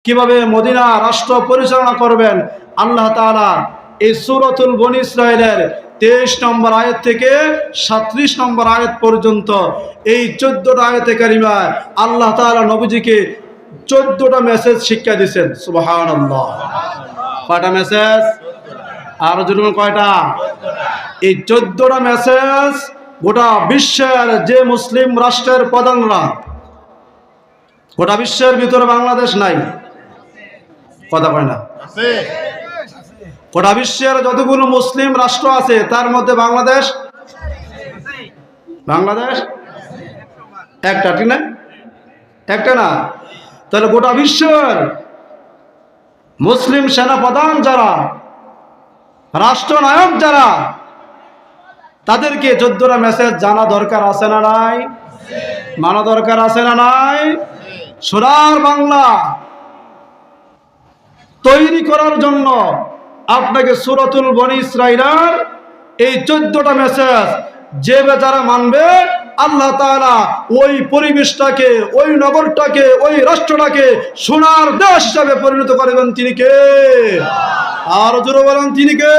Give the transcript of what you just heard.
কিভাবে মদিনা রাষ্ট্র পরিচালনা করবেন, আল্লাহ তাআলা এই সূরাতুল বনী ইসরাঈলের 23 নম্বর আয়াত থেকে 37 নম্বর আয়াত পর্যন্ত এই 14টা আয়াতে কারিমায় আল্লাহ তাআলা নবীজিকে 14টা মেসেজ শিক্ষা দিয়েছেন। সুবহানাল্লাহ। কয়টা মেসেজ? আর জরুরি কয়টা? এই 14টা মেসেজ গোটা বিশ্বের যে মুসলিম রাষ্ট্রের প্রধানরা, গোটা বিশ্বের ভিতরে বাংলাদেশ নাই, কথা কয় না, গোটা বিশ্বের যতগুলো মুসলিম রাষ্ট্র আছে তার মধ্যে বাংলাদেশ একটা, ঠিক না? একটা না? তাহলে গোটা বিশ্বের মুসলিম সেনাপ্রধান যারা, রাষ্ট্রনায়ক যারা, তাদেরকে 14টা মেসেজ জানা দরকার আছে না নাই? মানা দরকার আছে না নাই? সোনার বাংলা তৈরি করার জন্য আপনাকে সূরাতুল বনী ইসরাঈলের এই 14টা মেসেজ যে যারা মানবে, আল্লাহ তাআলা ওই পরিবেশটাকে, ওই নগরটাকে, ওই রাষ্ট্রটাকে সোনার দেশ হিসাবে পরিণত করবেন। তিনি কে? আর জোরে বলেন, তিনি কে?